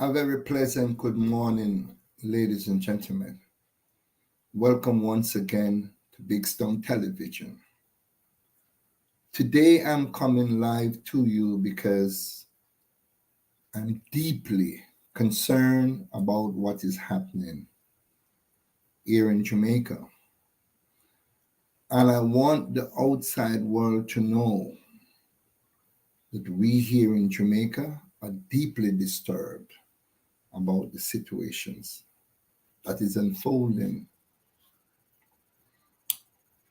A very pleasant good morning, ladies and gentlemen. Welcome once again to Big Stone Television. Today I'm coming live to you because I'm deeply concerned about what is happening here in Jamaica. And I want the outside world to know that we here in Jamaica are deeply disturbed about the situations that is unfolding.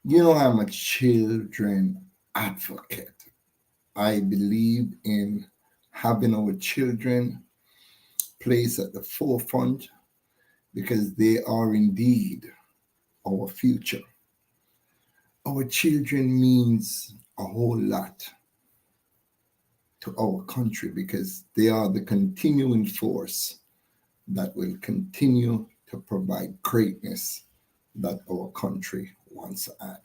You know, I'm a children advocate. I believe in having our children placed at the forefront because they are indeed our future. Our children means a whole lot to our country because they are the continuing force that will continue to provide greatness that our country once had.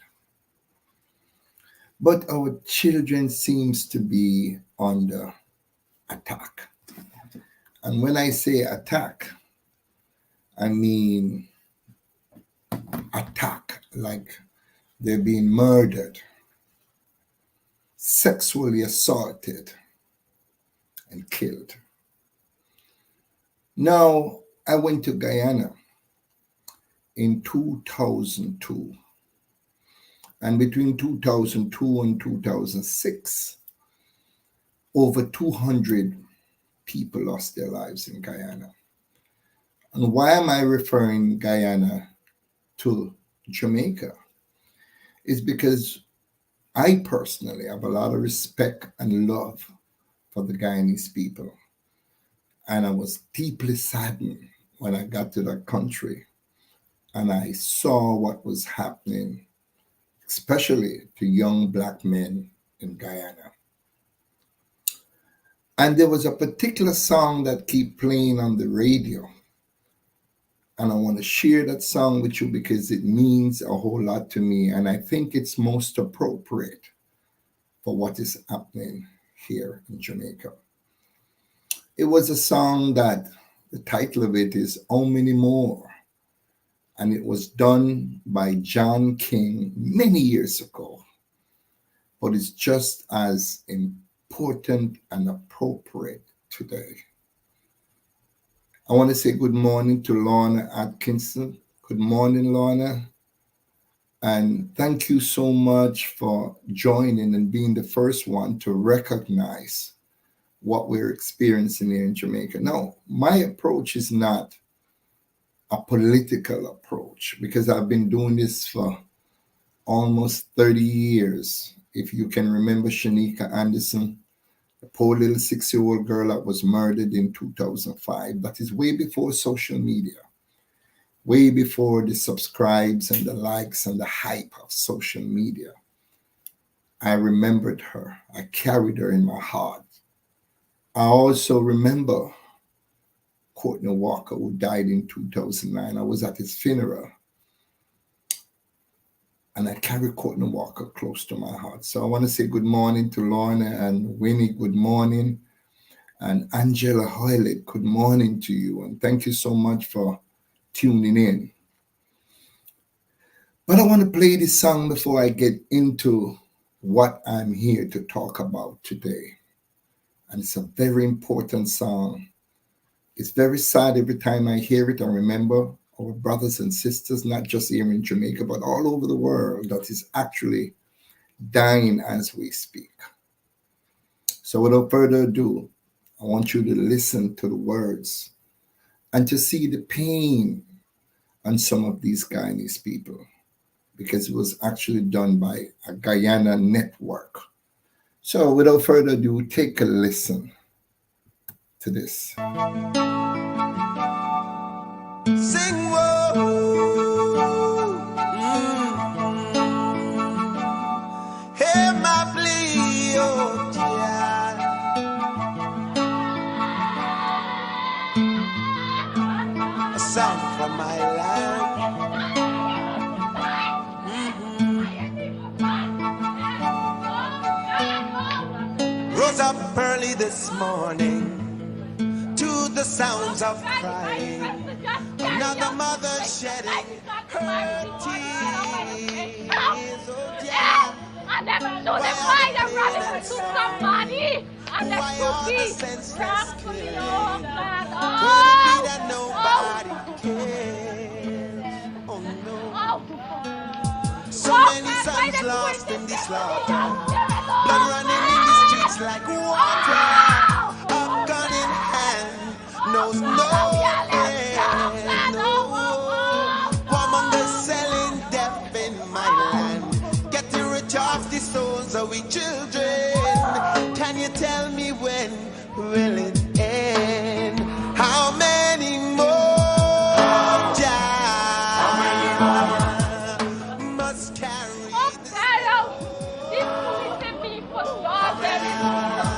But our children seems to be under attack. And when I say attack, I mean attack like they're being murdered, sexually assaulted, and killed. Now, I went to Guyana in 2002, and between 2002 and 2006, over 200 people lost their lives in Guyana. And why am I referring Guyana to Jamaica? It's because I personally have a lot of respect and love for the Guyanese people. And I was deeply saddened when I got to that country and I saw what was happening, especially to young black men in Guyana. And there was a particular song that kept playing on the radio. And I want to share that song with you because it means a whole lot to me. And I think it's most appropriate for what is happening here in Jamaica. It was a song that the title of it is How Many More? And it was done by John King many years ago. But it's just as important and appropriate today. I want to say good morning to Lorna Atkinson. Good morning, Lorna. And thank you so much for joining and being the first one to recognize what we're experiencing here in Jamaica. Now, my approach is not a political approach because I've been doing this for almost 30 years. If you can remember Shanika Anderson, the poor little 6-year-old girl that was murdered in 2005, that is way before social media, way before the subscribes and the likes and the hype of social media. I remembered her. I carried her in my heart. I also remember Courtney Walker, who died in 2009. I was at his funeral. And I carry Courtney Walker close to my heart. So I want to say good morning to Lorna and Winnie, good morning. And Angela Hoylett, good morning to you. And thank you so much for tuning in. But I want to play this song before I get into what I'm here to talk about today. And it's a very important song. It's very sad every time I hear it. I remember our brothers and sisters, not just here in Jamaica, but all over the world, that is actually dying as we speak. So without further ado, I want you to listen to the words and to see the pain on some of these Guyanese people, because it was actually done by a Guyana network. So without further ado, take a listen to this. Sing whoa, hear my plea, oh child. A song from my land. Rose up early this morning to to the sounds of crying. Another mother shedding her tears. Oh, yeah. I never knew Why that are why the they're running parents to sorry? somebody. And that Why are the cookie senseless wrongfully, oh killing? God. Could it be Oh! that nobody Oh! cares? Oh no. Oh! So Oh many God, why sons they doing lost this in the to the slaughter. young children, Blood oh running in the streets God? like water. Oh! A Oh gun in God! hand Oh knows God, I'm no yelling! Oh prayer. God! Oh! No. Oh! Warmongers Oh! selling death in my Oh! land. Getting rich off the souls of we children. Can you tell me when will it end? How many more must carry Oh this God! Oh! These load? police people, God, them in prison.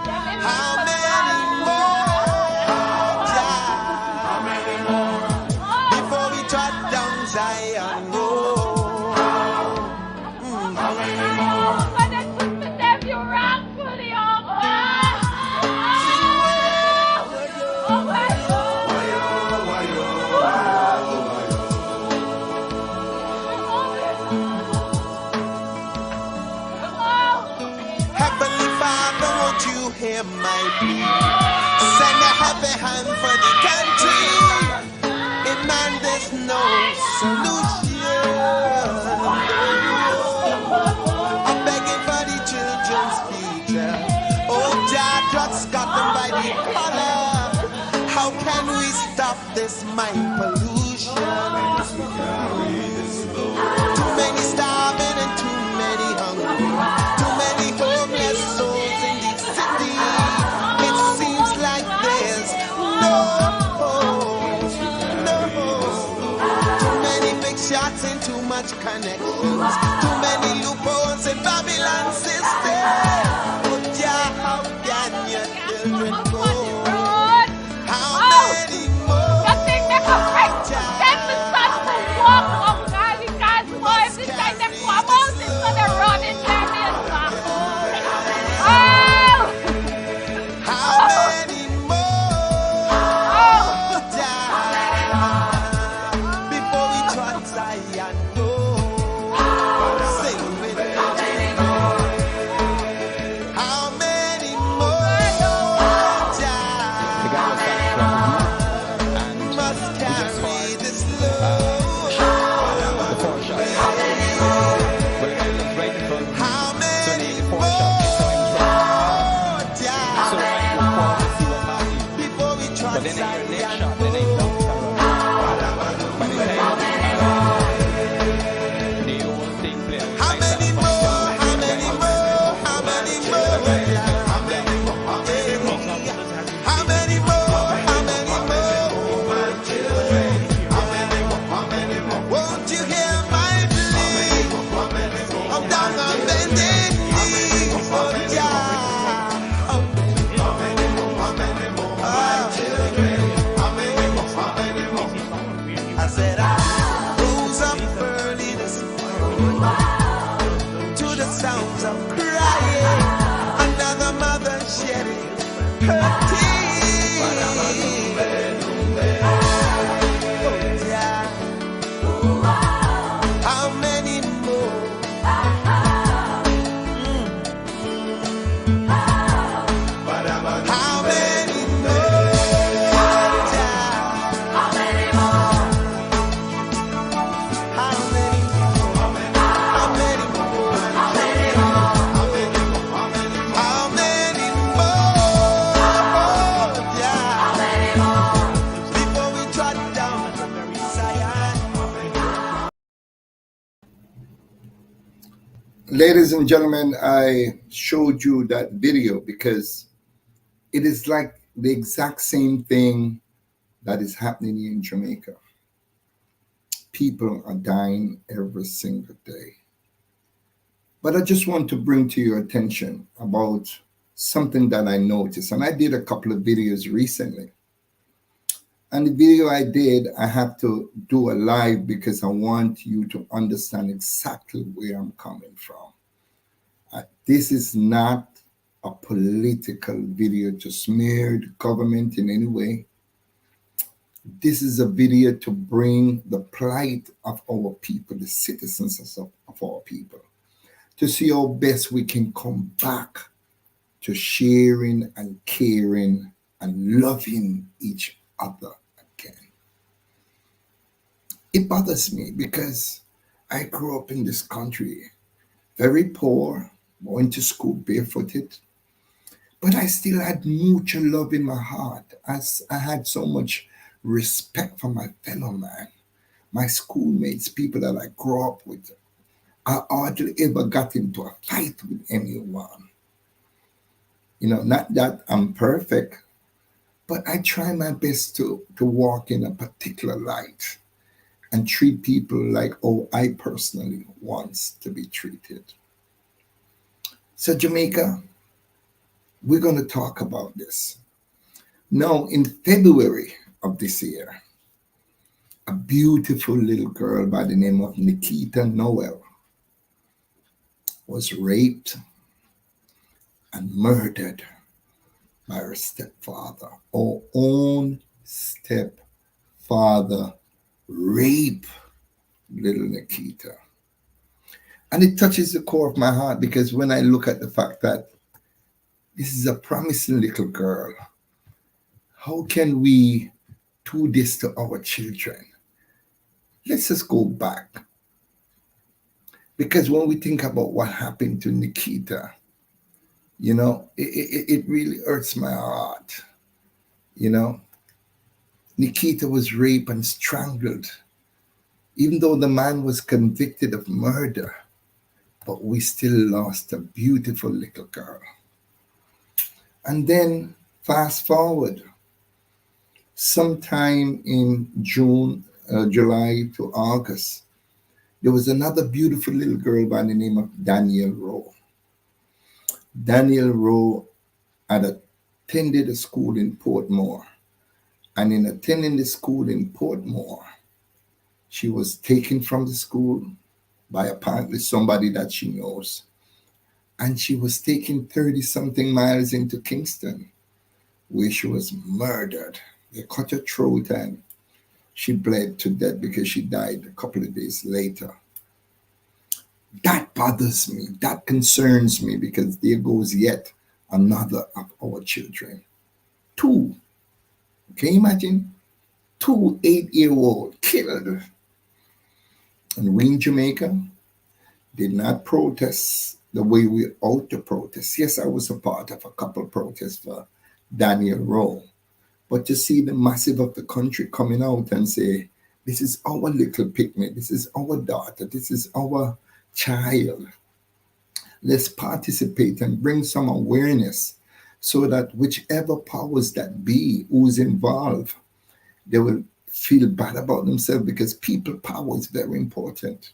Them in How prison. many more Oh before we trot down Zion Road? God! But they took the nephew wrongfully, oh God! Sing Oh! Oh my Heavenly Father, won't you hear my plea? Send a happy hand for the country. In man, there's no solution. I'm begging for the children's future. Oh, Jah just got them by the collar. How can we stop this mind pollution? Too many starving and too many hungry. Too many homeless souls in the city. It seems like there's no hope. No hope. Too many big shots and too much connections. Too many loopholes in Babylon system. Oh, Jah, how can your children go? How many more? You think they could break Jah? send the son to walk on Godly God's boy if this time they come out, this so they're running their nails back. Oh! How many more die before we trot Zion Road? Sing with me. How many more die must carry this load? How many more die before we trot Zion Road? How many more? How many more? How many more? How many more? How many more? How many more? Won't you hear my plea? I'm down on bended knee. Oh, Jah. Oh, I said I rose up early this morning to the sounds of crying. Another mother shedding her tears. Oh, yeah. How many more? How many more? How many more? How many more? How many more? How many more? Before we trot down Zion. Ladies and gentlemen, I showed you that video because it is like the exact same thing that is happening in Jamaica. People are dying every single day. But I just want to bring to your attention about something that I noticed. And I did a couple of videos recently. And the video I did, I have to do a live because I want you to understand exactly where I'm coming from. This is not a political video to smear the government in any way. This is a video to bring the plight of our people, the citizens of our people, to see how best we can come back to sharing and caring and loving each other again. It bothers me because I grew up in this country, very poor, going to school barefooted, but I still had mutual love in my heart as I had so much respect for my fellow man, my schoolmates, people that I grew up with. I hardly ever got into a fight with anyone. Not that I'm perfect, but I try my best to walk in a particular light and treat people like, oh, I personally wants to be treated. So, Jamaica, we're going to talk about this. Now, in February of this year, a beautiful little girl by the name of Nikita Noel was raped and murdered by her stepfather. Our own stepfather raped little Nikita. And it touches the core of my heart because when I look at the fact that this is a promising little girl, how can we do this to our children? Let's just go back. Because when we think about what happened to Nikita, it really hurts my heart. Nikita was raped and strangled, even though the man was convicted of murder, but we still lost a beautiful little girl. And then fast forward, sometime in July to August, there was another beautiful little girl by the name of Danielle Rowe. Danielle Rowe had attended a school in Portmore. And in attending the school in Portmore, she was taken from the school by apparently somebody that she knows. And she was taken 30 something miles into Kingston, where she was murdered. They cut her throat and she bled to death because she died a couple of days later. That bothers me. That concerns me because there goes yet another of our children. Two. Can you imagine? 2 8-year-old killed. And we in Jamaica did not protest the way we ought to protest. Yes, I was a part of a couple of protests for Danielle Rowe. But to see the massive of the country coming out and say, this is our little picnic, this is our daughter, this is our child. Let's participate and bring some awareness so that whichever powers that be who's involved, they will feel bad about themselves because people power is very important.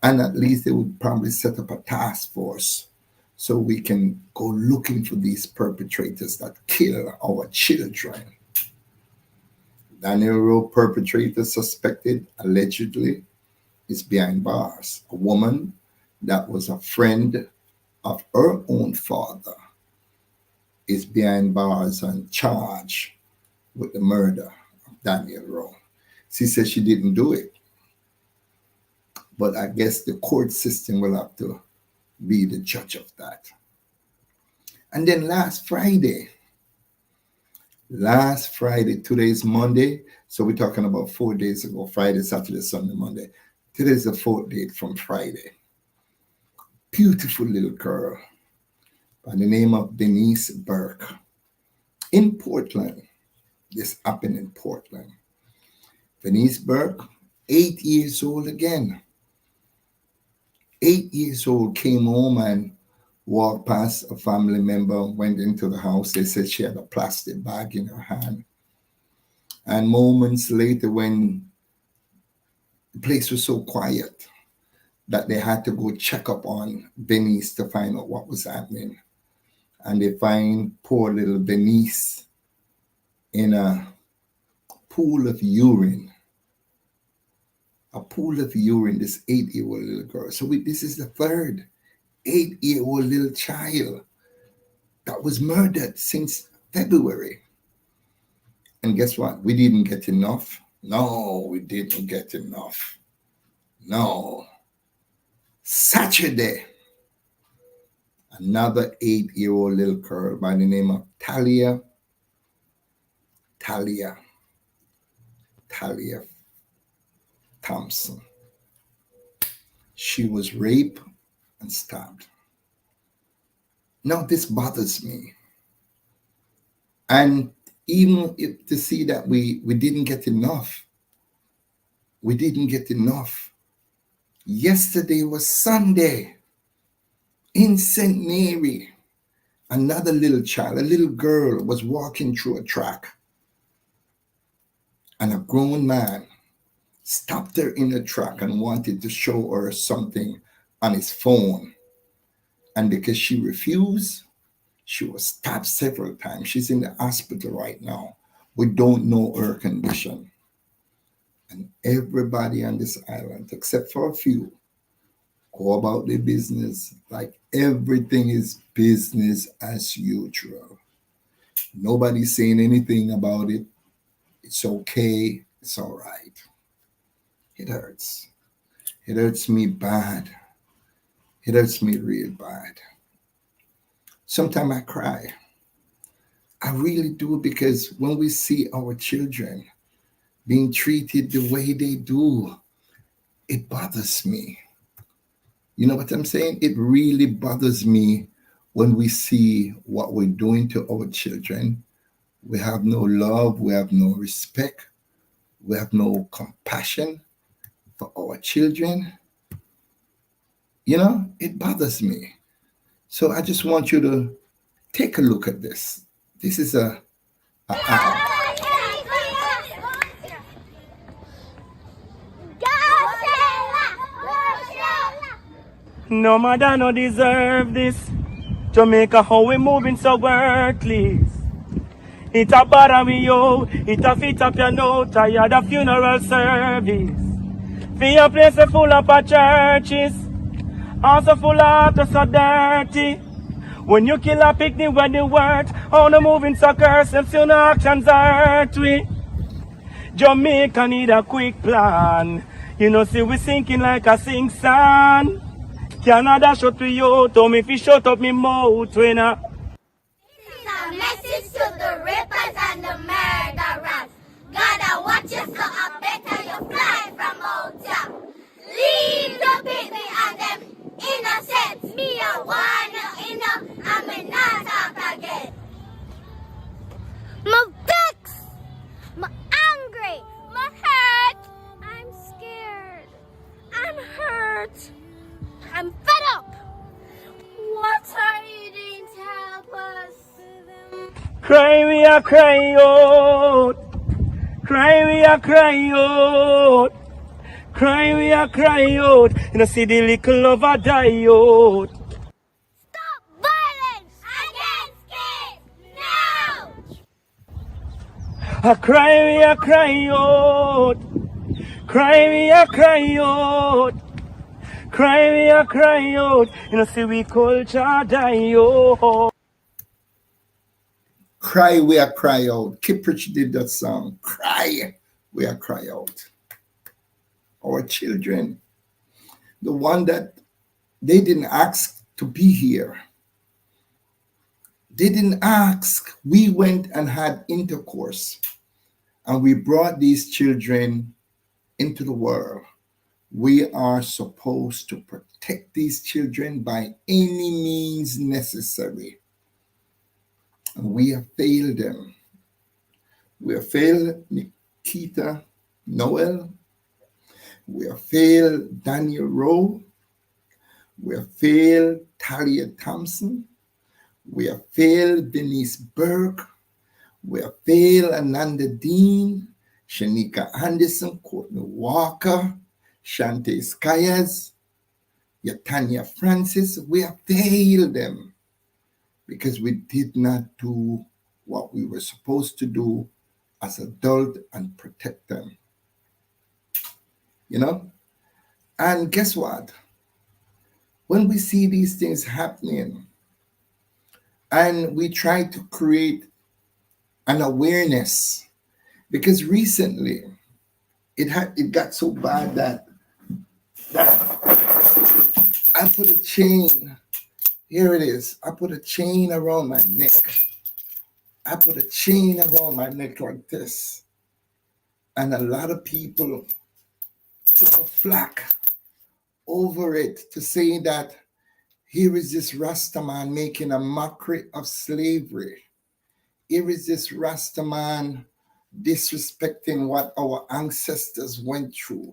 And at least they would probably set up a task force so we can go looking for these perpetrators that kill our children. Danielle Rowe perpetrator suspected allegedly is behind bars. A woman that was a friend of her own father is behind bars and charged with the murder of Danielle Rowe. She said she didn't do it. But I guess the court system will have to be the judge of that. And then last Friday, today's Monday, so we're talking about 4 days ago, Friday, Saturday, Sunday, Monday. Today's the fourth date from Friday. Beautiful little girl by the name of Denise Burke in Portland. This happened in Portland. Denise Burke, 8 years old again. 8 years old, came home and walked past a family member, went into the house. They said she had a plastic bag in her hand. And moments later, when the place was so quiet that they had to go check up on Denise to find out what was happening. And they find poor little Denise in a pool of urine. A pool of urine, this 8-year-old little girl. So this is the third 8-year-old little child that was murdered since February. And guess what? We didn't get enough. No, we didn't get enough. No. Saturday, another 8-year-old little girl by the name of Talia, Talia Thompson. She was raped and stabbed. Now, this bothers me. And even if to see that we didn't get enough, we didn't get enough. Yesterday was Sunday in St. Mary. Another little child, a little girl, was walking through a track, and a grown man stopped her in the track and wanted to show her something on his phone. And because she refused, she was stabbed several times. She's in the hospital right now. We don't know her condition. And everybody on this island, except for a few, go about their business like everything is business as usual. Nobody's saying anything about it. It's okay. It's all right. It hurts. It hurts me bad. It hurts me real bad. Sometimes I cry. I really do, because when we see our children being treated the way they do, it bothers me. You know what I'm saying? It really bothers me when we see what we're doing to our children. We have no love, we have no respect, we have no compassion for our children. You know, it bothers me. So I just want you to take a look at this. This is a No mother no deserve this. Jamaica, how we moving so worthless. It a bother me yo, it a fit up your no tired of funeral service. For your place full up of churches, also full of heart so dirty. When you kill a picnic when the word, how the moving so curse them funeral actions are we. Jamaica need a quick plan. You know, see we sinking like a sing song. Canada shut to you, told me if you shut up me mouth when This is a message to the rippers and the murderers. Gotta watch you so I better you fly from out top. Leave the baby and them innocents. Me a one, you know, I'm not talk again. My vexed, my angry, my hurt. I'm scared. I'm hurt. I'm fed up. What are you doing to help us? cry we a cry out, cry we a cry out, cry we a cry out. You know see the little lover die out. Stop violence against kids now. A cry we a cry out, cry we a cry out, cry we a cry out. You know see we culture die out. cry, we are cry out. Kiprich did that song. Cry, we are cry out. Our children, the one that they didn't ask to be here. They didn't ask. We went and had intercourse, and we brought these children into the world. We are supposed to protect these children by any means necessary. And we have failed them. We have failed Nikita Noel. We have failed Daniel Rowe. We have failed Talia Thompson. We have failed Denise Burke. We have failed Ananda Dean, Shanika Anderson, Courtney Walker, Shante Skayas, Yatanya Francis. We have failed them because we did not do what we were supposed to do as adults and protect them. You know? And guess what? When we see these things happening, And we try to create an awareness because recently it got so bad that I put a chain. Here it is. I put a chain around my neck. I put a chain around my neck like this. And a lot of people took a flack over it to say that here is this Rastaman making a mockery of slavery. Here is this Rastaman disrespecting what our ancestors went through.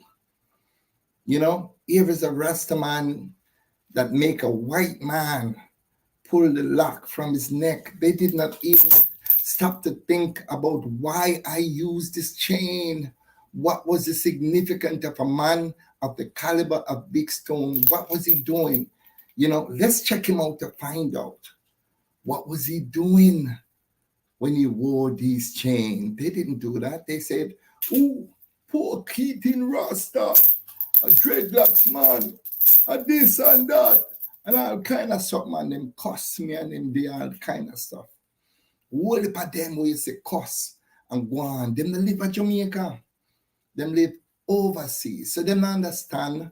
You know, here is a Rastaman that make a white man pull the lock from his neck. They did not even stop to think about why I use this chain. What was the significance of a man of the caliber of Big Stone? What was he doing? You know, let's check him out to find out. What was he doing when he wore these chains? They didn't do that. They said, "Ooh, poor Keaton Rasta, a dreadlocks man, a this and that, and all kind of stuff, man. Them cuss me and them do all kind of stuff. All of them where you say cuss and go on. Them they live in Jamaica. Them live overseas. So them understand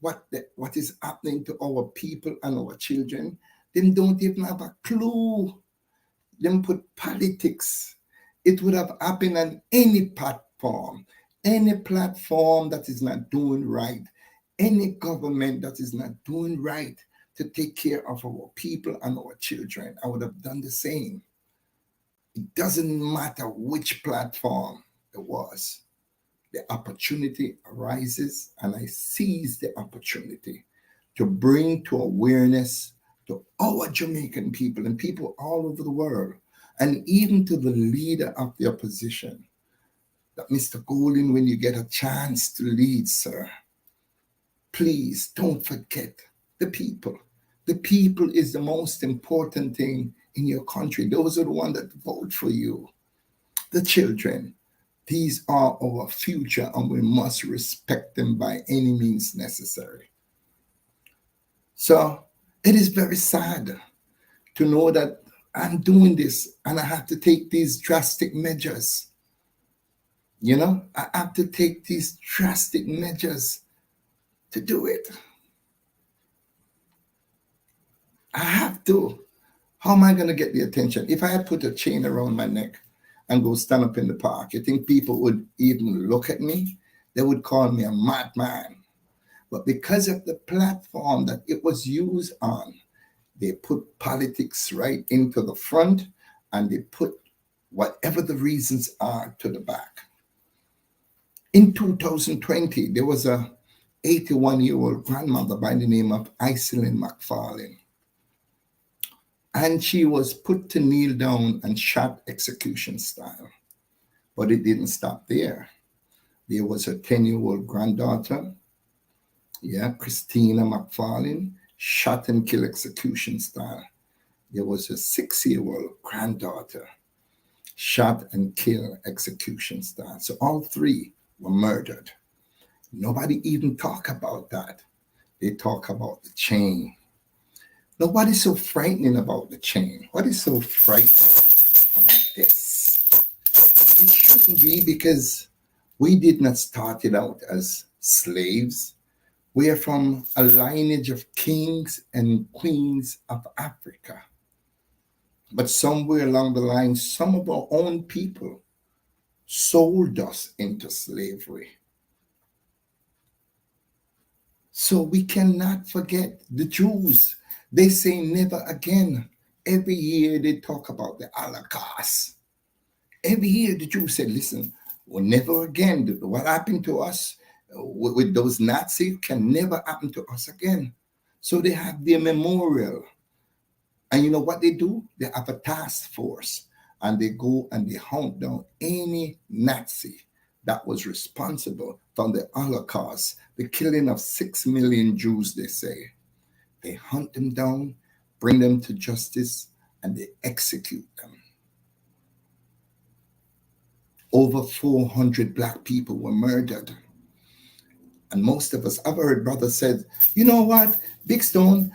what is happening to our people and our children. Them don't even have a clue. Them put politics. It would have happened on any platform that is not doing right, any government that is not doing right to take care of our people and our children. I would have done the same. It doesn't matter which platform it was. The opportunity arises, and I seize the opportunity to bring to awareness to our Jamaican people and people all over the world, and even to the leader of the opposition, that Mr. Golden, when you get a chance to lead, sir, please don't forget the people. The people is the most important thing in your country. Those are the ones that vote for you. The children, these are our future, and we must respect them by any means necessary. So it is very sad to know that I'm doing this and I have to take these drastic measures. You know, I have to take these drastic measures to do it. I have to. How am I going to get the attention? If I had put a chain around my neck and go stand up in the park, you think people would even look at me? They would call me a madman. But because of the platform that it was used on, they put politics right into the front and they put whatever the reasons are to the back. In 2020, there was a 81-year-old grandmother by the name of Iselin McFarlane. And she was put to kneel down and shot execution style. But it didn't stop there. There was her 10-year-old granddaughter, Christina McFarlane, shot and killed execution style. There was a 6-year-old granddaughter, shot and killed execution style. So all three were murdered. Nobody even talk about that. They talk about the chain. Now, what is so frightening about the chain? What is so frightening about this? It shouldn't be, because we did not start it out as slaves. We are from a lineage of kings and queens of Africa. But somewhere along the line, some of our own people sold us into slavery. So we cannot forget the Jews. They say never again. Every year they talk about the Holocaust. Every year the Jews said, listen, well, never again. What happened to us with those Nazis can never happen to us again. So they have their memorial. And you know what they do? They have a task force. And they go and they hunt down any Nazi that was responsible for the Holocaust, the killing of 6 million Jews, they say. They hunt them down, bring them to justice, and they execute them. Over 400 black people were murdered. And most of us, I've heard brothers said, you know what, Big Stone,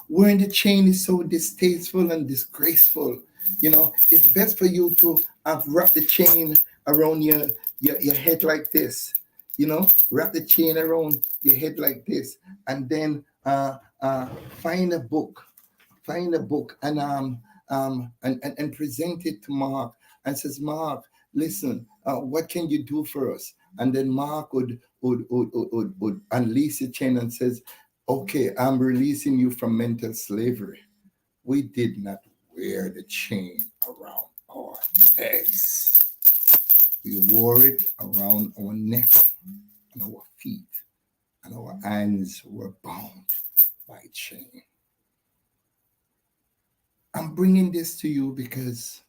wearing the chain is so distasteful and disgraceful. It's best for you to wrap the chain around your head like this. Wrap the chain around your head like this, and then find a book, and present it to Mark and says, Mark, listen, what can you do for us? And then Mark would unleash the chain and says, okay, I'm releasing you from mental slavery. We did not wear the chain around our legs. We wore it around our neck and our feet, and our hands were bound by chain. I'm bringing this to you because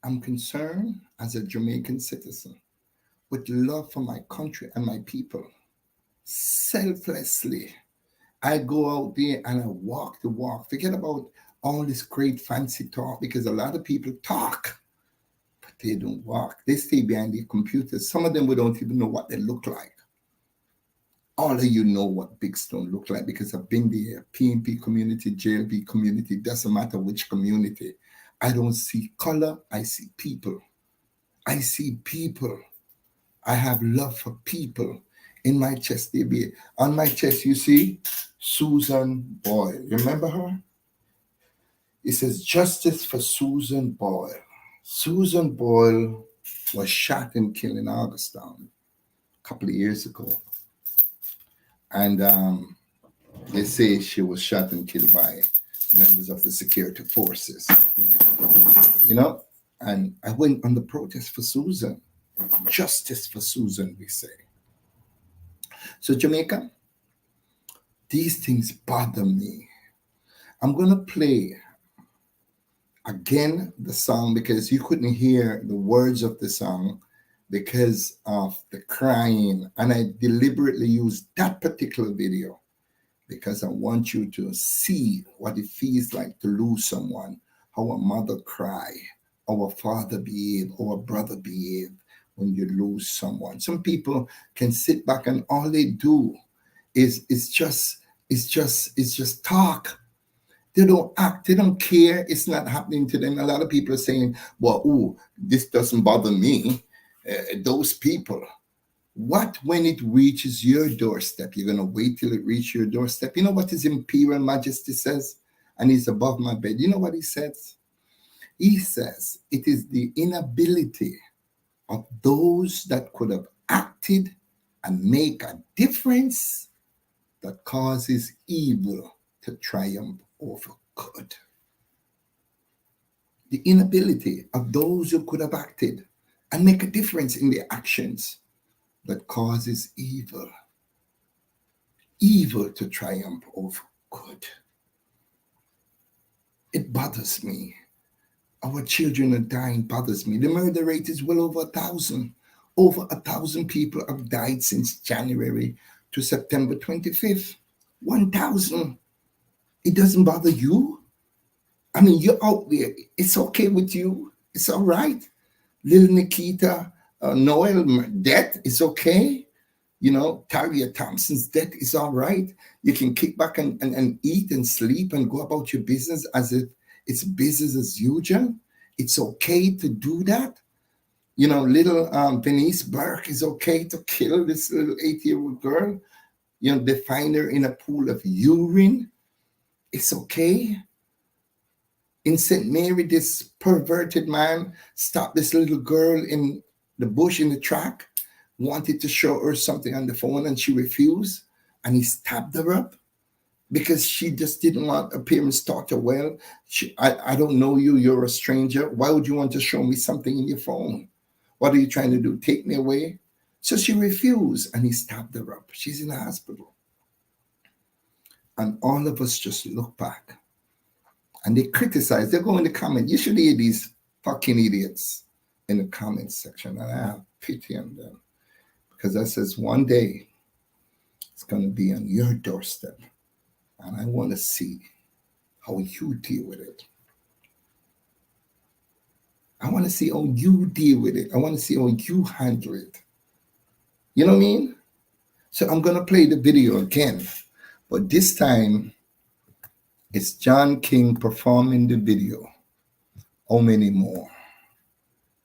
I'm concerned as a Jamaican citizen with love for my country and my people. Selflessly, I go out there and I walk the walk. Forget about all this great fancy talk, because a lot of people talk, but they don't walk. They stay behind the computers. Some of them we don't even know what they look like. All of you know what Big Stone look like because I've been there. PNP community, JLP community, doesn't matter which community. I don't see color, I see people. I see people. I have love for people. In my chest, they be on my chest, you see Susan Boyle. Remember her? It says justice for Susan Boyle. Susan Boyle was shot and killed in Augustown a couple of years ago. And they say she was shot and killed by members of the security forces. And I went on the protest for Susan. Justice for Susan, we say. So Jamaica, these things bother me. I'm going to play again the song because you couldn't hear the words of the song because of the crying. And I deliberately used that particular video because I want you to see what it feels like to lose someone, how a mother cry, how a father behave, how a brother behave when you lose someone. Some people can sit back and all they do is just talk. They don't act. They don't care. It's not happening to them. A lot of people are saying, well, this doesn't bother me. Those people. What when it reaches your doorstep? You're going to wait till it reaches your doorstep. You know what His Imperial Majesty says? And he's above my bed. You know what he says? He says it is the inability of those that could have acted and make a difference that causes evil to triumph over good. The inability of those who could have acted and make a difference in their actions that causes evil to triumph over good. It bothers me. Our children are dying, bothers me. The murder rate is well over 1,000. Over 1,000 people have died since January to September 25th. 1,000. It doesn't bother you? I mean, you're out there. It's okay with you. It's all right. Little Nikita, Noel, death is okay. Taria Thompson's death is all right. You can kick back and eat and sleep and go about your business as if it's business as usual. It's okay to do that. Little Venice Burke is okay to kill this little 8-year-old girl. They find her in a pool of urine. It's okay. In St. Mary, this perverted man stopped this little girl in the bush in the track, wanted to show her something on the phone, and she refused, and he stabbed her up because she just didn't want her parents taught her well. I don't know you, you're a stranger. Why would you want to show me something in your phone? What are you trying to do? Take me away? So she refused, and he stabbed her up. She's in the hospital. And all of us just look back and they criticize. They go in the comment. You should hear these fucking idiots in the comment section. And I have pity on them because that says one day it's going to be on your doorstep. And I want to see how you deal with it. I want to see how you deal with it. I want to see how you handle it. You know what I mean? So I'm going to play the video again, but this time it's John King performing the video. How many more?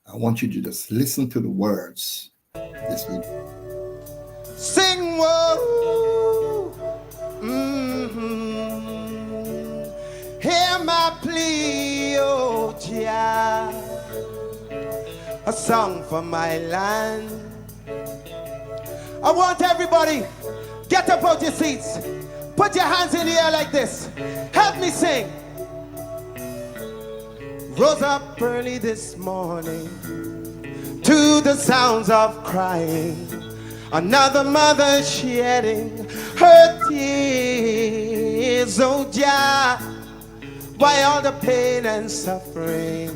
I want you to just listen to the words. This video. Sing whoa. Hear my plea, oh Jah. A song for my land. I want everybody, get up out your seats. Put your hands in the air like this. Help me sing. Rose up early this morning to the sounds of crying. Another mother shedding her tears. Oh Jah, why all the pain and suffering?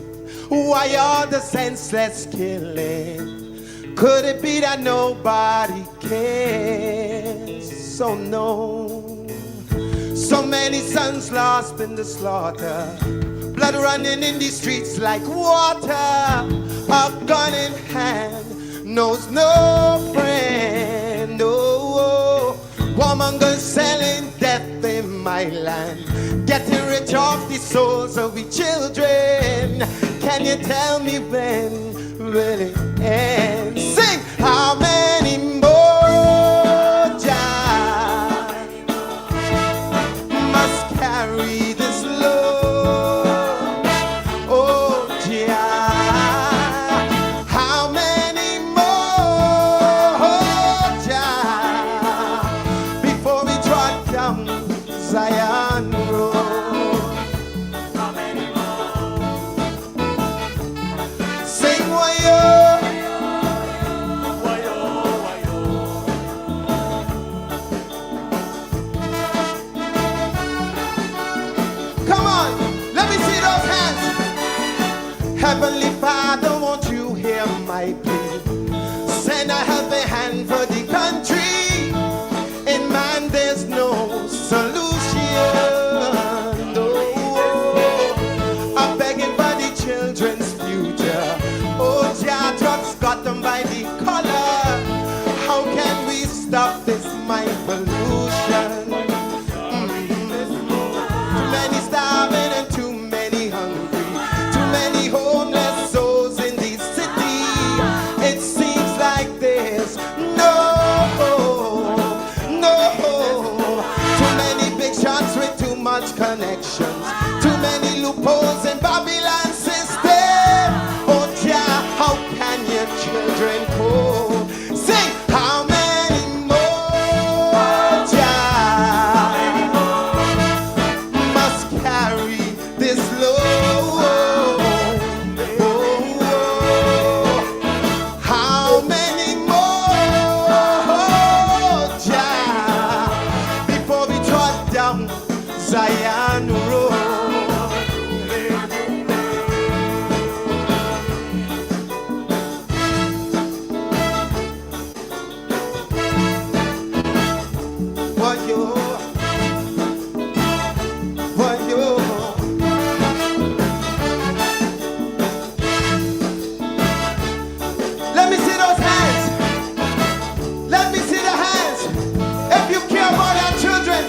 Why all the senseless killing? Could it be that nobody cares? So no. So many sons lost in the slaughter, blood running in the streets like water. A gun in hand knows no friend. Oh, warmongers selling death in my land, getting rich off the souls of we children. Can you tell me when will it end? Sing! How many more Jah must carry this load? Oh Jah, how many more Jah before we trot down Zion Road? How many more? Sing wayo, wayo, wayo. Come on, let me see those hands. Heavenly Father, won't you hear my plea? Send a helping hand for the country. In man there's no solution. No, I'm begging for the children's future. Oh, Jah, drugs got them by the collar. How can we stop this mind pollution? Too many starving and too many hungry. Too many homeless souls in the city. It seems like there's no. Too many big shots with too much connections. Too many loopholes in Babylon system. Oh Jah, how can your children cope? Sing! How many more Jah must carry this load? How many more Jah before we trot down Zion Road? What you, what you. Let me see those hands. Let me see the hands. If you care about our children,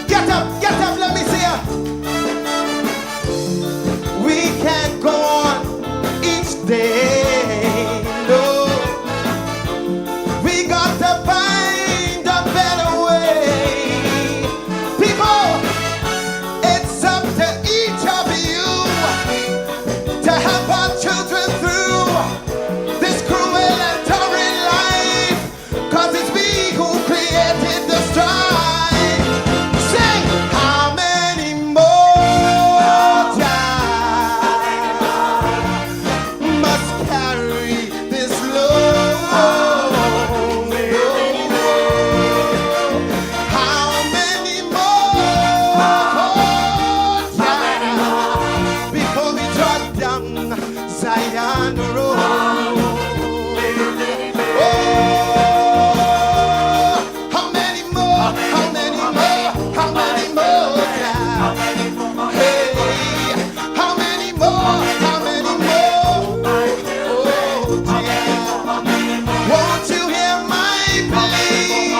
get up, let me see ya. We can't go on each day, no. We got to find a better way. People, it's up to each of you to help our children through this cruel and torrid life, 'cause it's we who created the strife. Sing! How many more Jah must carry this load? How many more Jah before we trot down Zion Road? Oh, how many more? How many more? How many more Jah? Hey, how many more? How many more? Oh, Jah, won't you hear my plea?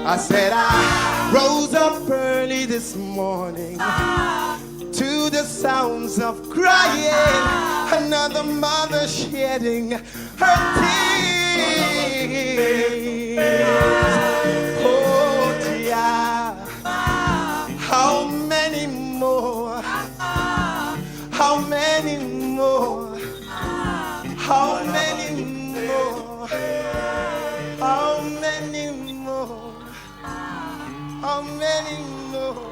I said I rose up early this morning to the sounds of crying, another mother shedding her tears. Oh dear, how many more? How many more? How many more? How many more? How many more?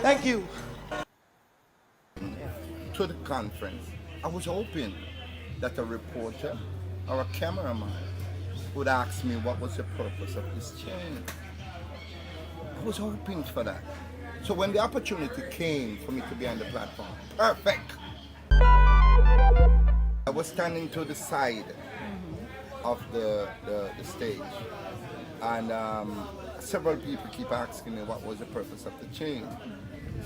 Thank you. To the conference, I was hoping that a reporter or a cameraman would ask me what was the purpose of this change. I was hoping for that. So when the opportunity came for me to be on the platform, perfect. I was standing to the side of the stage, and several people keep asking me what was the purpose of the change.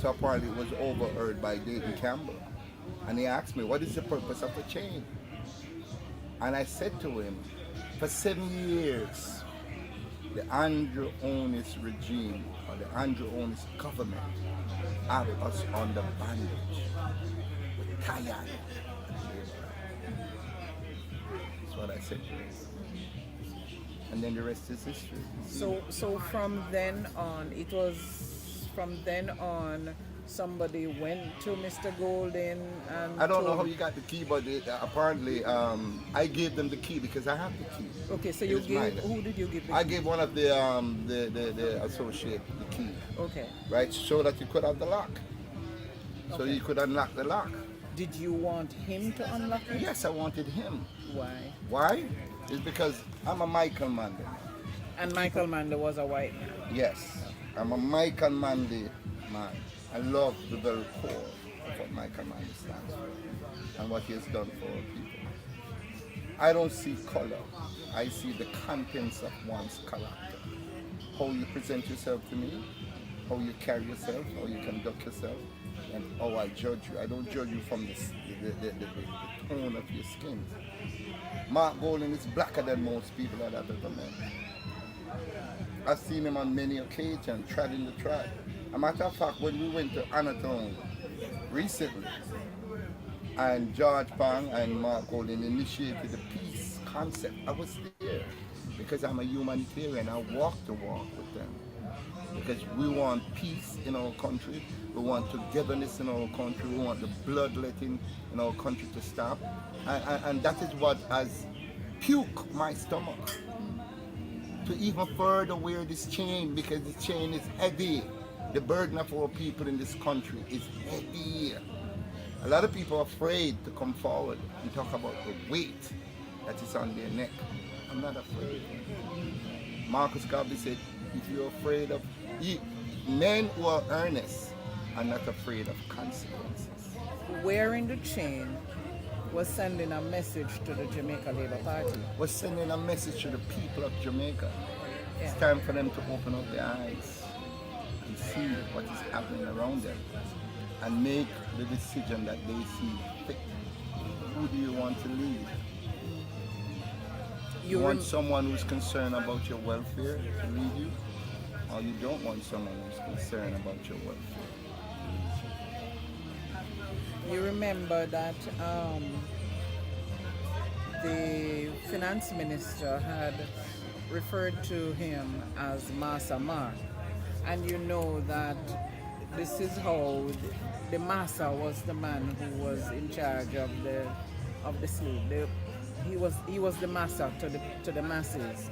So apparently it was overheard by Dayton Campbell, and he asked me, what is the purpose of the change? And I said to him, for 7 years, the Andrew Onis regime, or the Andrew Onis government, have us under bondage. We're tired. That's what I said to him. And then the rest is history. So from then on, somebody went to Mr. Golden and I don't know told- how you got the key, but apparently I gave them the key because I have the key. Okay, so It you is gave, mine. who did you give the I key? gave one of the associate the key, Okay. right, so that you could have the lock, so Okay. you could unlock the lock. Did you want him to unlock it? Yes, I wanted him. Why? Why? It's because I'm a Michael Manley. And Michael Manley was a white man. Yes, I'm a Michael Manley man. I love the very core of what Michael Manley stands for and what he has done for our people. I don't see color. I see the contents of one's character. How you present yourself to me, how you carry yourself, how you conduct yourself, and how I judge you. I don't judge you from the tone of your skin. Mark Golden is blacker than most people that I've ever met. I've seen him on many occasions, treading the track. A matter of fact, when we went to Anatown recently, and George Pang and Mark Golden initiated the peace concept, I was there because I'm a humanitarian. I walk the walk with them because we want peace in our country. We want togetherness in our country. We want the bloodletting in our country to stop. And that is what has puked my stomach to even further wear this chain, because the chain is heavy. The burden of our people in this country is heavy. A lot of people are afraid to come forward and talk about the weight that is on their neck. I'm not afraid. Marcus Garvey said, if you're afraid of, men who are earnest are not afraid of consequences. Wearing the chain was sending a message to the Jamaica Labour Party. We're sending a message to the people of Jamaica. Yeah. It's time for them to open up their eyes and see what is happening around them and make the decision that they see fit. Who do you want to lead? You want someone who's concerned about your welfare to lead you, or you don't want someone who's concerned about your welfare? You remember that the finance minister had referred to him as Massa Mark, and you know that this is how the Massa was the man who was in charge of the slave. He was the Massa to the masses.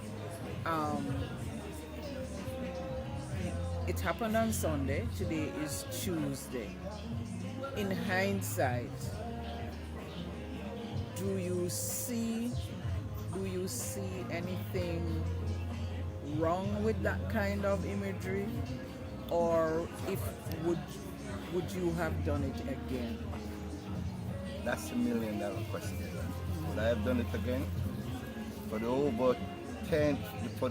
It happened on Sunday. Today is Tuesday. In hindsight, do you see anything wrong with that kind of imagery, or would you have done it again? That's $1 million question. Would I have done it again? For the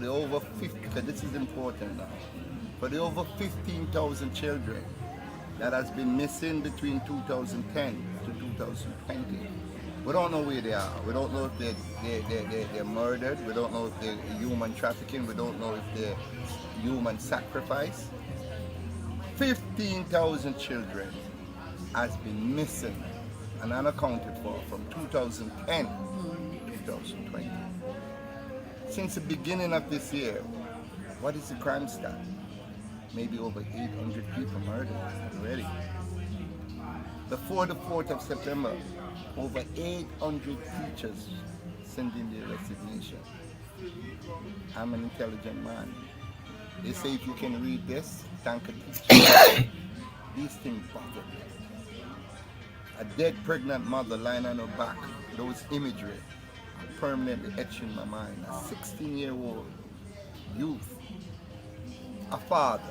over 50, because this is important now, for the over 15,000 children that has been missing between 2010 to 2020, We don't know where they are. We don't know if they're murdered. We don't know if they're human trafficking. We don't know if they're human sacrifice. 15,000 children has been missing and unaccounted for from 2010 to 2020. Since the beginning of this year, what is the crime stat? Maybe over 800 people murdered already. Before the 4th of September, over 800 teachers sent in their resignation. I'm an intelligent man. They say if you can read this, thank a teacher. These things bother me. A dead pregnant mother lying on her back, those imagery are permanently etched in my mind. A 16-year-old youth, a father,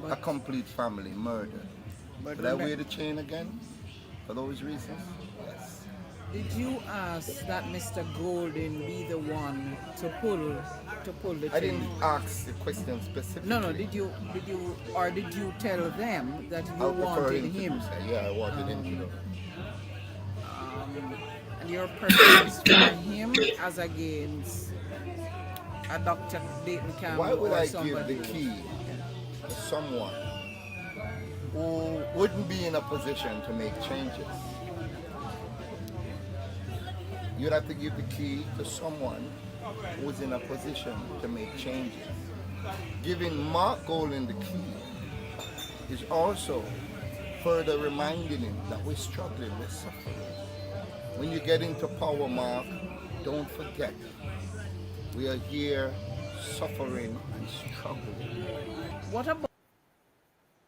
a complete family murdered. Did I wear the chain again for those reasons? Yes. Did you ask that Mr. Golden be the one to pull the chain? I didn't ask the question specifically. No. Did you tell them that you wanted him? Yeah, I wanted him to know. And your preference for him as against a Dr. Dayton Campbell? Why would or I somebody give the key to someone who wouldn't be in a position to make changes? You'd have to give the key to someone who's in a position to make changes. Giving Mark Golden the key is also further reminding him that we're struggling, we're suffering. When you get into power, Mark, don't forget, we are here suffering and struggling. What about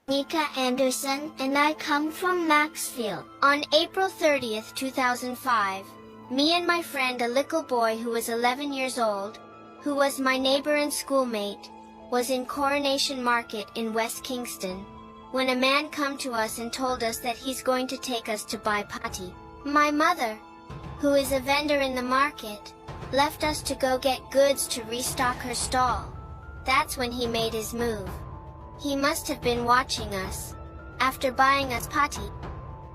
Nika Anderson, and I come from Maxfield. On April 30th, 2005, me and my friend, a little boy who was 11 years old, who was my neighbor and schoolmate, was in Coronation Market in West Kingston, when a man come to us and told us that he's going to take us to buy patty. My mother, who is a vendor in the market, left us to go get goods to restock her stall. That's when he made his move. He must have been watching us. After buying us patty,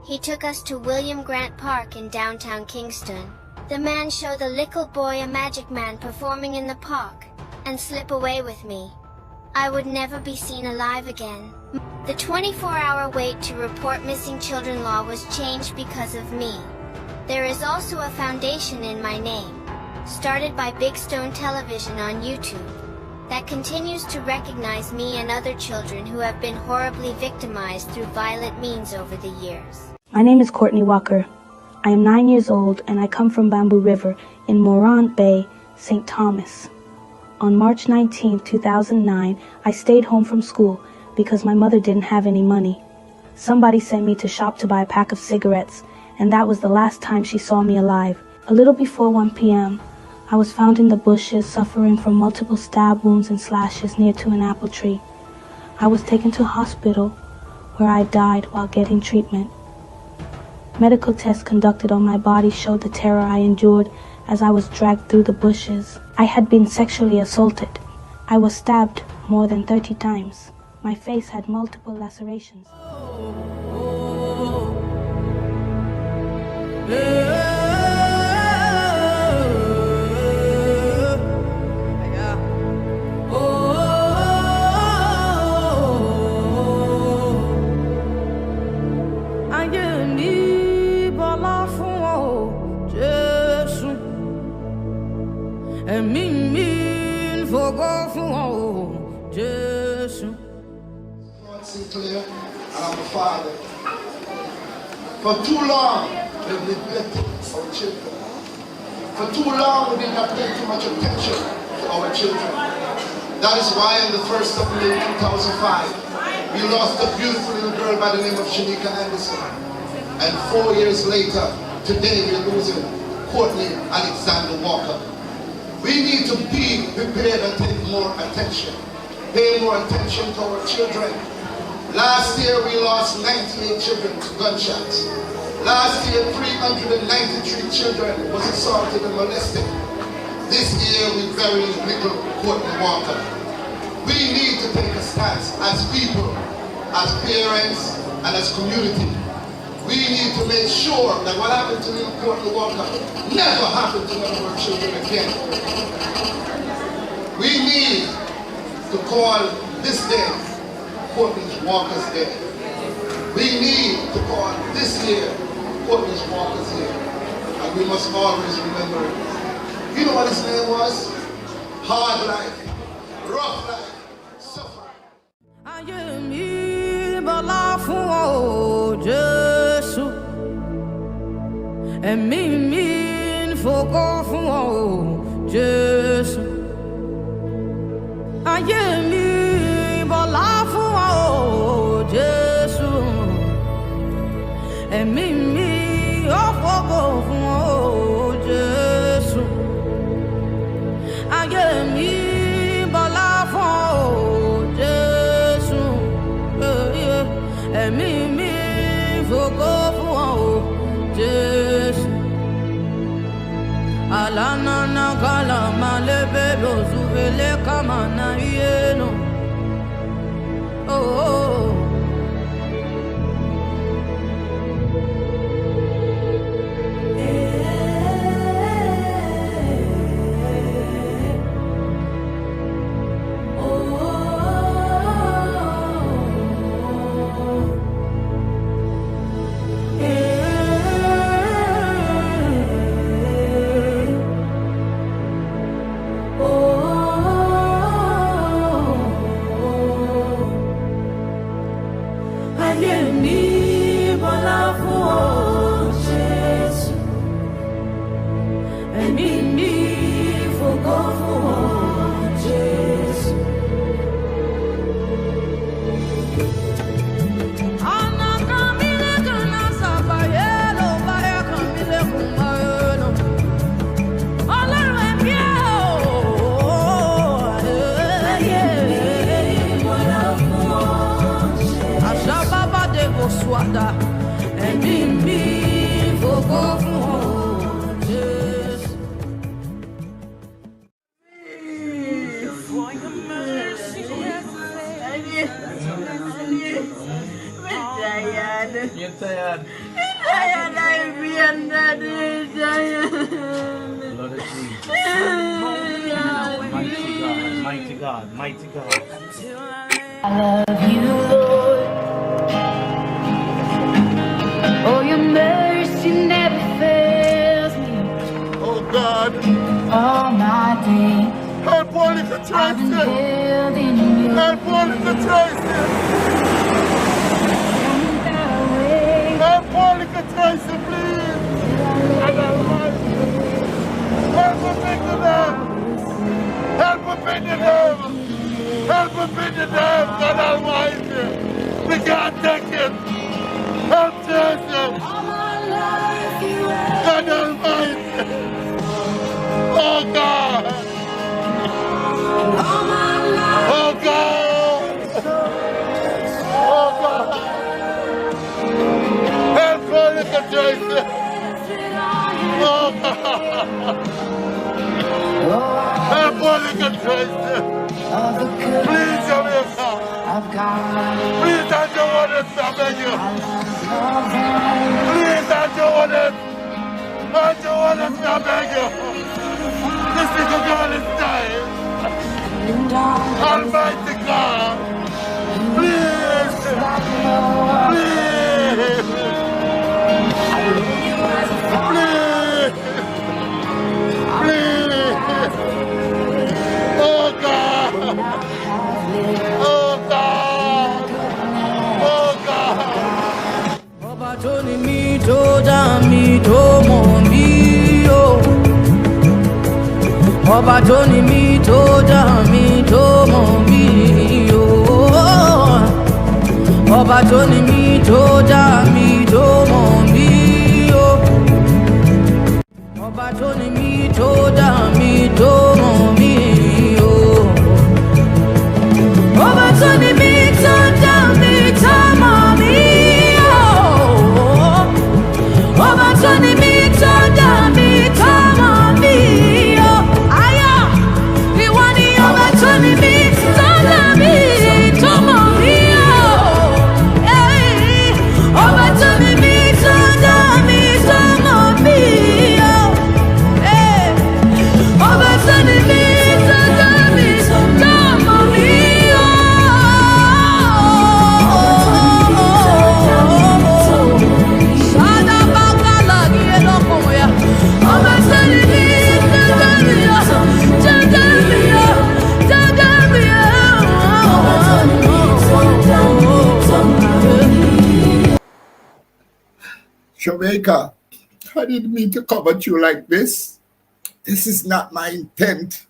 he took us to William Grant Park in downtown Kingston. The man showed the little boy a magic man performing in the park, and slip away with me. I would never be seen alive again. The 24-hour wait to report missing children law was changed because of me. There is also a foundation in my name, started by Big Stone Television on YouTube, that continues to recognize me and other children who have been horribly victimized through violent means over the years. My name is Courtney Walker. I am 9 years old and I come from Bamboo River in Morant Bay, St. Thomas. On March 19, 2009, I stayed home from school because my mother didn't have any money. Somebody sent me to shop to buy a pack of cigarettes, and that was the last time she saw me alive. A little before 1 p.m., I was found in the bushes suffering from multiple stab wounds and slashes near to an apple tree. I was taken to hospital where I died while getting treatment. Medical tests conducted on my body showed the terror I endured as I was dragged through the bushes. I had been sexually assaulted. I was stabbed more than 30 times. My face had multiple lacerations. Sinclair, and I'm a father. For too long, we've neglected our children. For too long, we did not pay too much attention to our children. That is why on the 1st of May 2005, we lost a beautiful little girl by the name of Jamaica Anderson. And 4 years later, today we're losing Courtney Alexander Walker. We need to be prepared and take more attention. Pay more attention to our children. Last year we lost 98 children to gunshots. Last year 393 children was assaulted and molested. This year we buried little Courtney Walker. We need to take a stance as people, as parents, and as community. We need to make sure that what happened to little Courtney Walker never happened to none of our children again. We need to call this day Courtney Walker's Day. We need to call this year Courtney Walker's Year. And we must always remember it. You know what his name was? Hard life, rough life, suffering. Ayé mi bọ́lá fún ọ Jésù, ẹ̀mí mi ń fògo fún ọ Jésù. Ayé mi bọ́lá fún ọ Jésù, ẹ̀mí mi ó fògo fún ọ Jésù. Ayé mi bọ́lá fún ọ Jésù, ẹ̀mí mi fògo fún ọ Jésù. Alanana kalama lebelo zuvele kamana yeno. Oh. You're tired. Tired, I'm being tired. Lord of Jesus. Mighty God, mighty God. I love you, Lord. Oh, your mercy never fails me. Oh God, All my days help only to I've trust been Him. held in you. Help only to trust Him. Help only to trust Him, please. And Almighty, help Him in the name. Help Him in the name. Help Him in the name, God Almighty. We can't take it. Help Jesus. God Almighty. Oh God. Oh God. Oh God. Help only to trust Him. Oh God. Help only to trust Him. Please, Jamaica. Please, don't you want us to beg you? Please, don't you want us? Don't you want us to beg you? This little girl is dying. Almighty God. Please. Please. Please. Please. Oh God. Oh God. Oh God. Ọba tó ní mi tó dá mi tó mọ̀ mí o. Ọba tó ní mi tó dá mi tó mọ̀ mí o. Ọba tó ní mi tó dá mi tó mọ̀ mí o. Ọba tó ní mi tó dá mi tó mọ̀ mí o. Ọba tó ní mi tó dá mi tó mọ̀ mí o. Ọba tó ní mi tó dá mi tó mọ̀ mí o. Ayọ̀, ìwọ ni ọba tó ní mi tó dá mi tó mọ̀ mí o. Ọba tó ní mi tó Jamaica, I didn't mean to come at you like this. This is not my intent.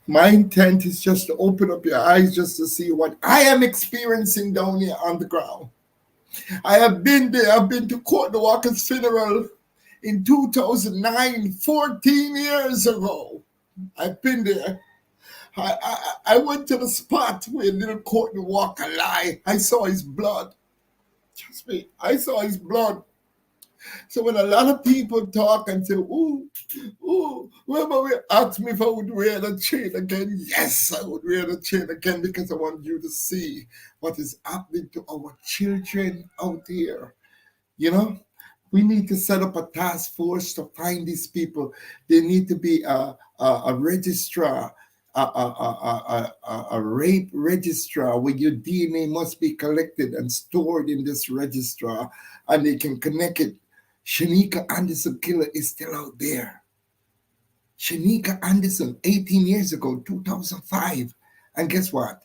My intent is just to open up your eyes just to see what I am experiencing down here on the ground. I have been there. I've been to Courtney Walker's funeral in 2009, 14 years ago. I've been there. I went to the spot where little Courtney Walker lie. I saw his blood. Trust me, I saw his blood. So when a lot of people talk and say, ooh, remember we asked me if I would wear the chain again? Yes, I would wear the chain again because I want you to see what is happening to our children out there. You know, we need to set up a task force to find these people. They need to be a registrar, a rape registrar where your DNA must be collected and stored in this registrar and they can connect it. Shanika Anderson killer is still out there. Shanika Anderson, 18 years ago, 2005. And guess what?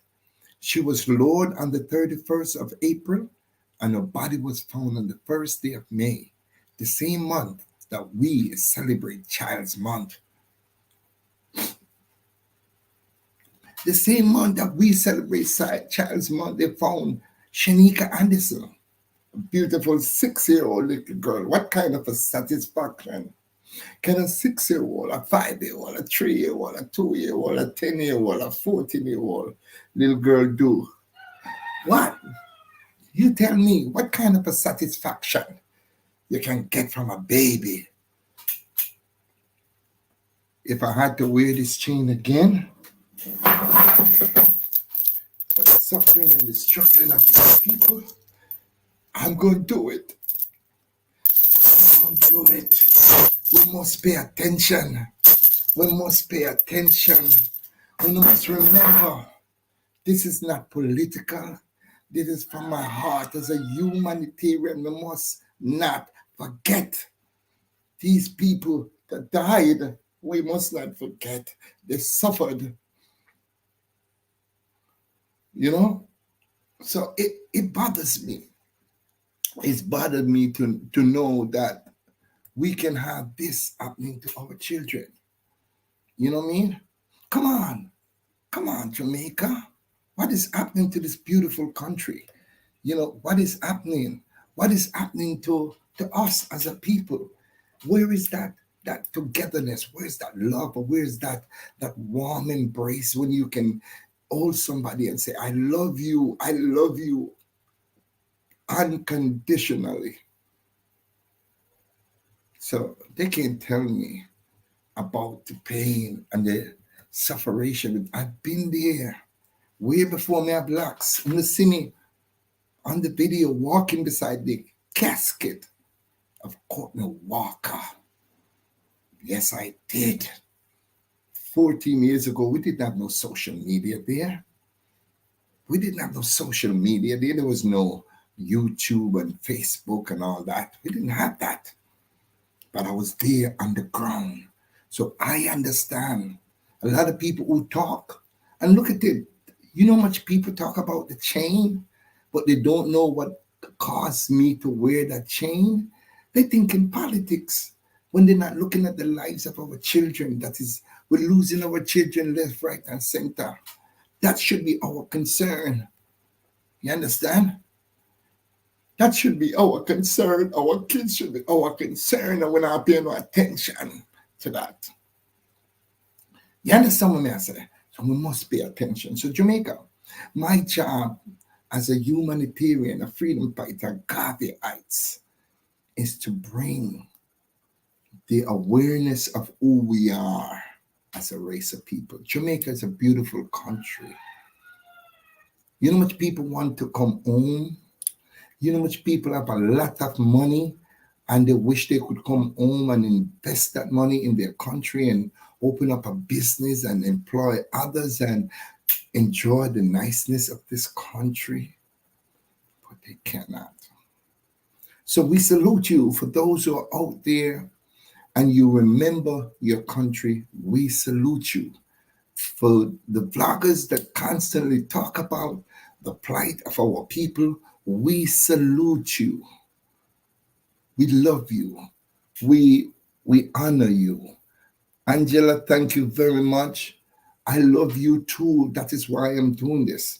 She was lured on the 31st of April and her body was found on the first day of May, the same month that we celebrate Child's Month. The same month that we celebrate Child's Month, they found Shanika Anderson, a beautiful 6-year-old little girl. What kind of a satisfaction can a 6-year-old, a 5-year-old, a 3-year-old, a 2-year-old, a 10-year-old, a 14-year-old little girl do? What? You tell me, what kind of a satisfaction you can get from a baby? If I had to wear this chain again, for the suffering and the struggling of these people, I'm going to do it. I'm going to do it. We must pay attention. We must pay attention. We must remember, this is not political. This is from my heart as a humanitarian. We must not forget these people that died. We must not forget. They suffered. You know? So it bothers me. It's bothered me to know that we can have this happening to our children. You know what I mean? Come on, Jamaica. What is happening to this beautiful country? You know, what is happening? What is happening to us as a people? Where is that togetherness? Where is that love? Or where is that warm embrace when you can hold somebody and say, I love you unconditionally? So they can't tell me about the pain and the suffering. I've been there way before me have blacks. And you see me on the video walking beside the casket of Courtney Walker. Yes, I did. 14 years ago, we didn't have no social media there. We didn't have no social media there. There was no YouTube and Facebook and all that. We didn't have that. But I was there on the ground. So I understand a lot of people who talk. And look at it. You know how much people talk about the chain, but they don't know what caused me to wear that chain? They think in politics when they're not looking at the lives of our children. That is, we're losing our children left, right, and center. That should be our concern. You understand? That should be our concern. Our kids should be our concern, and we're not paying no attention to that. You understand what I say? So we must pay attention. So Jamaica, my job as a humanitarian, a freedom fighter, Garvey Heights, is to bring the awareness of who we are as a race of people. Jamaica is a beautiful country. You know much people want to come home? You know much people have a lot of money and they wish they could come home and invest that money in their country and open up a business and employ others and enjoy the niceness of this country, but they cannot. So we salute you. For those who are out there and you remember your country, we salute you. For the vloggers that constantly talk about the plight of our people, we salute you. We love you. We honor you. Angela, thank you very much. I love you too. That is why I'm doing this.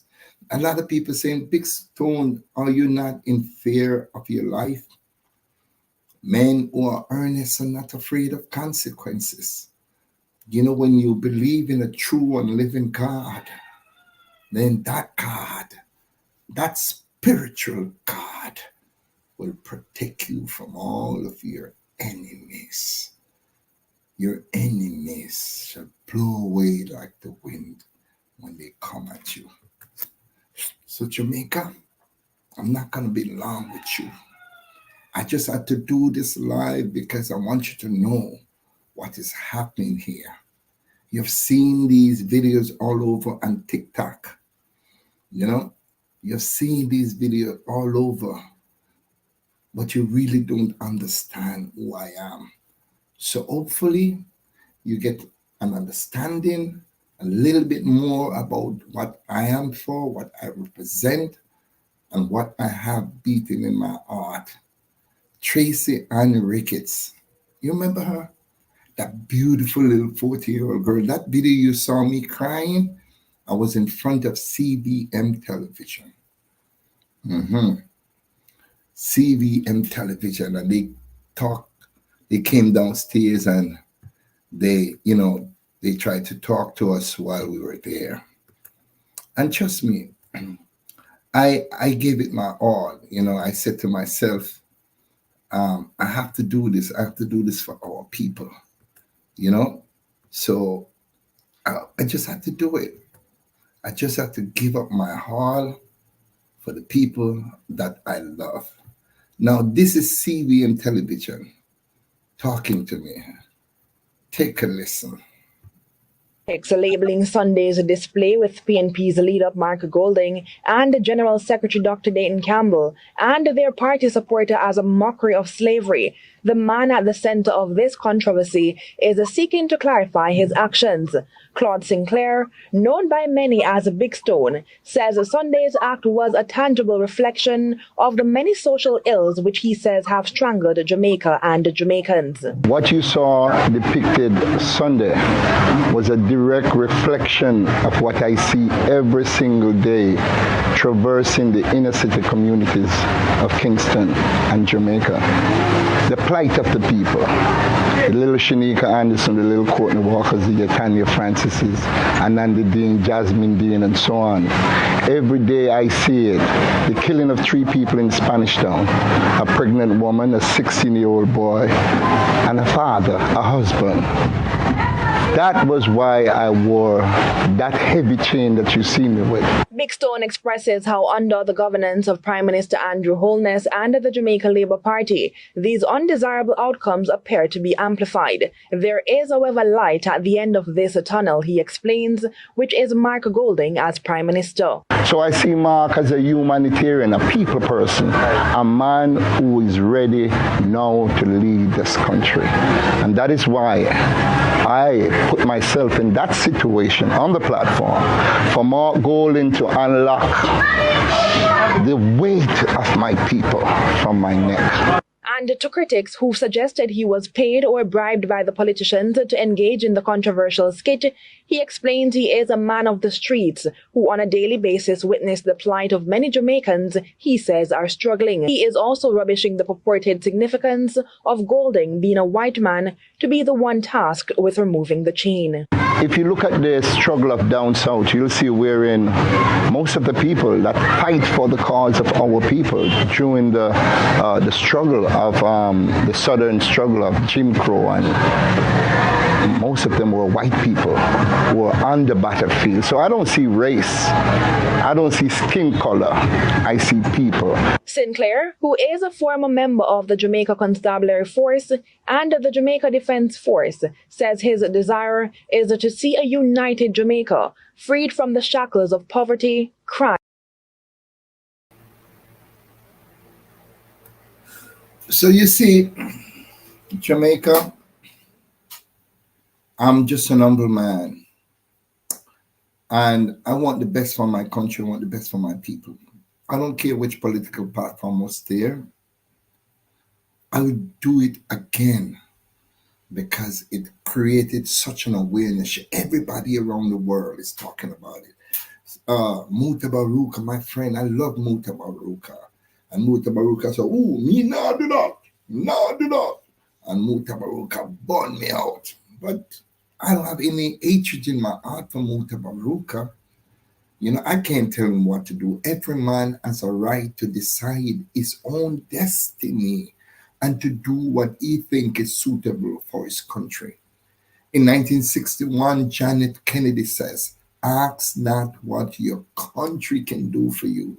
A lot of people saying, Big Stone, are you not in fear of your life? Men who are earnest are not afraid of consequences. You know, when you believe in a true and living God, then that God, that spiritual God, will protect you from all of your enemies. Your enemies shall blow away like the wind when they come at you. So, Jamaica, I'm not going to be long with you. I just had to do this live because I want you to know what is happening here. You've seen these videos all over on TikTok. You know, you've seen these videos all over, but you really don't understand who I am. So hopefully you get an understanding a little bit more about what I am for, what I represent, and what I have beaten in my heart. Tracy Ann Ricketts. You remember her? That beautiful little 40-year-old girl. That video you saw me crying, I was in front of CVM television. CVM television, and they came downstairs and they tried to talk to us while we were there. And trust me, I gave it my all. I said to myself, I have to do this. I have to do this for our people. So I just had to do it. I just have to give up my all for the people that I love. Now, this is CVM television talking to me. Take a listen. Labeling Sunday's display with PNP's leader Mark Golding and General Secretary Dr. Dayton Campbell and their party supporter as a mockery of slavery. The man at the center of this controversy is seeking to clarify his actions. Claude Sinclair, known by many as Big Stone, says Sunday's act was a tangible reflection of the many social ills which he says have strangled Jamaica and Jamaicans. What you saw depicted Sunday was a direct reflection of what I see every single day traversing the inner city communities of Kingston and Jamaica. The plight of the people. The little Shanika Anderson, the little Courtney Walkers, the Tanya Francises, Ananda Dean, Jasmine Dean, and so on. Every day I see it. The killing of 3 people in Spanish Town. A pregnant woman, a 16-year-old boy, and a father, a husband. That was why I wore that heavy chain that you see me with. Big Stone expresses how under the governance of Prime Minister Andrew Holness and the Jamaica Labour Party, these undesirable outcomes appear to be amplified. There is, however, light at the end of this tunnel, he explains, which is Mark Golding as Prime Minister. So I see Mark as a humanitarian, a people person, a man who is ready now to lead this country. And that is why I put myself in that situation on the platform for Mark Golding to unlock the weight of my people from my neck. And to critics who suggested he was paid or bribed by the politicians to engage in the controversial skit, he explains he is a man of the streets who on a daily basis witness the plight of many Jamaicans he says are struggling. He is also rubbishing the purported significance of Golding being a white man to be the one tasked with removing the chain. If you look at the struggle of down south, you'll see wherein most of the people that fight for the cause of our people during the struggle of the southern struggle of Jim Crow, and most of them were white people who were on the battlefield. So I don't see race, I don't see skin color, I see people. Sinclair, who is a former member of the Jamaica Constabulary Force and the Jamaica Defense Force, says his desire is to see a united Jamaica, freed from the shackles of poverty, crime. So you see, Jamaica, I'm just an humble man. And I want the best for my country, I want the best for my people. I don't care which political platform was there. I would do it again because it created such an awareness. Everybody around the world is talking about it. Muta Baruka, my friend, I love Muta Baruka. And Muta Baruka said, "Ooh, me nah do that. Nah do that." And Muta Baruka burned me out. But I don't have any hatred in my heart for Muta Baruka. You know, I can't tell him what to do. Every man has a right to decide his own destiny and to do what he thinks is suitable for his country. In 1961, Janet Kennedy says, "Ask not what your country can do for you,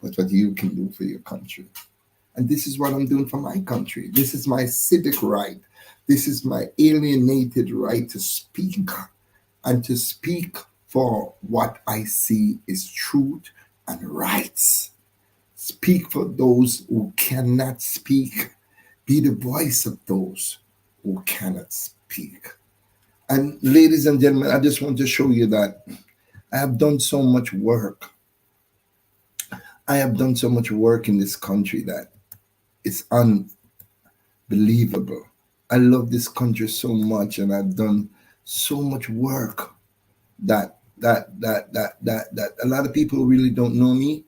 but what you can do for your country." And this is what I'm doing for my country. This is my civic right. This is my alienated right to speak and to speak for what I see is truth and rights. Speak for those who cannot speak. Be the voice of those who cannot speak. And ladies and gentlemen, I just want to show you that I have done so much work. I have done so much work in this country that it's unbelievable. I love this country so much, and I've done so much work that a lot of people who really don't know me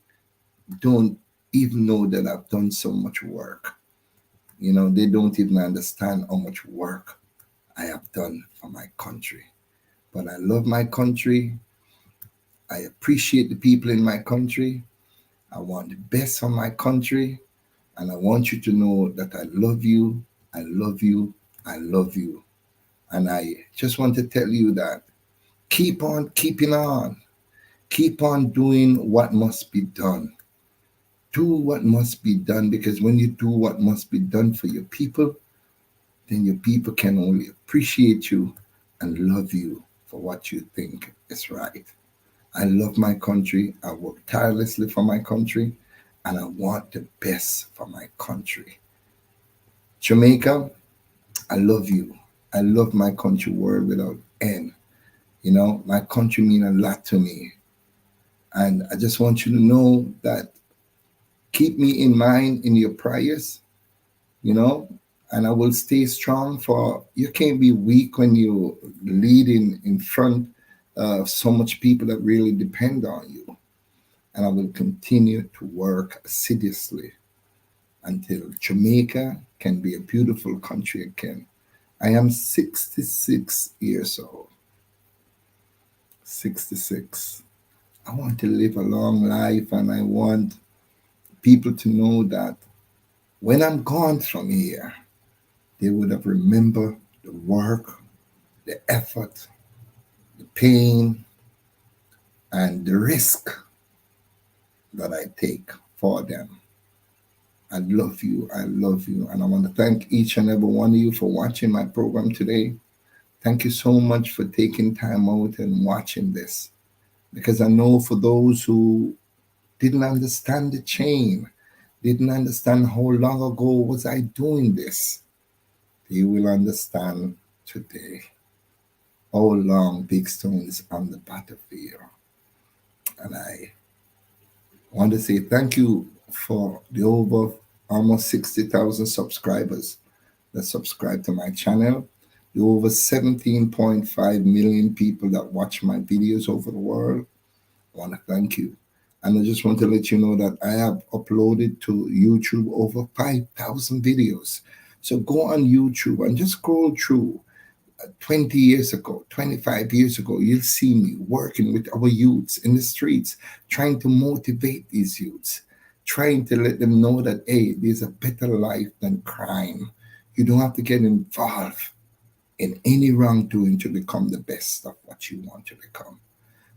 don't even know that I've done so much work. You know, they don't even understand how much work I have done for my country. But I love my country. I appreciate the people in my country. I want the best for my country. And I want you to know that I love you. I love you. I love you. And I just want to tell you that keep on keeping on. Keep on doing what must be done. Do what must be done, because when you do what must be done for your people, then your people can only appreciate you and love you for what you think is right. I love my country. I work tirelessly for my country, and I want the best for my country. Jamaica, I love you. I love my country world without end. You know, my country means a lot to me. And I just want you to know that keep me in mind in your prayers, you know, and I will stay strong. For you can't be weak when you lead in front of so much people that really depend on you. And I will continue to work assiduously until Jamaica can be a beautiful country again. I am 66 years old. 66. I want to live a long life, and I want people to know that when I'm gone from here, they would have remembered the work, the effort, the pain, and the risk that I take for them. I love you. I love you. And I want to thank each and every one of you for watching my program today. Thank you so much for taking time out and watching this. Because I know for those who didn't understand the chain, didn't understand how long ago was I doing this, they will understand today how long Big Stone is on the battlefield. And I want to say thank you for the over almost 60,000 subscribers that subscribe to my channel, the over 17.5 million people that watch my videos over the world. I want to thank you. And I just want to let you know that I have uploaded to YouTube over 5,000 videos. So go on YouTube and just scroll through 20 years ago, 25 years ago, you'll see me working with our youths in the streets, trying to motivate these youths, trying to let them know that, hey, there's a better life than crime. You don't have to get involved in any wrongdoing to become the best of what you want to become.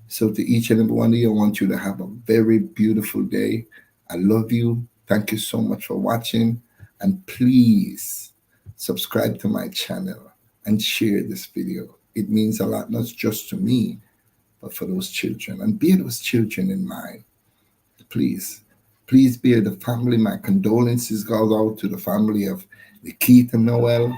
So to each and every one of you, I want you to have a very beautiful day. I love you. Thank you so much for watching. And please subscribe to my channel and share this video. It means a lot, not just to me, but for those children. And bear those children in mind. Please. Please bear the family. My condolences goes out to the family of Nikita Noel.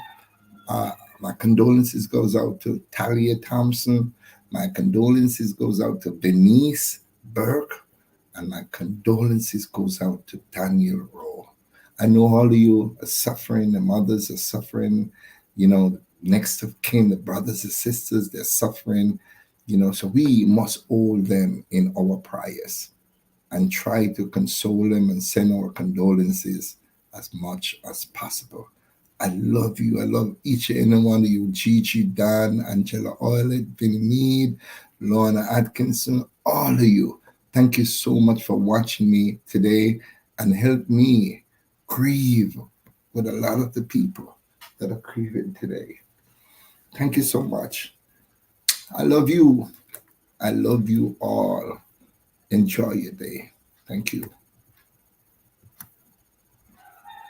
My condolences goes out to Talia Thompson. My condolences goes out to Denise Burke. And my condolences goes out to Daniel Rowe. I know all of you are suffering, the mothers are suffering, you know, next of kin, the brothers and sisters, they're suffering, you know, so we must hold them in our prayers and try to console them and send our condolences as much as possible. I love you. I love each and every one of you. Gigi, Dan, Angela Oilet, Vinnie Mead, Lorna Atkinson, all of you. Thank you so much for watching me today and help me grieve with a lot of the people that are grieving today. Thank you so much. I love you. I love you all. Enjoy your day. Thank you.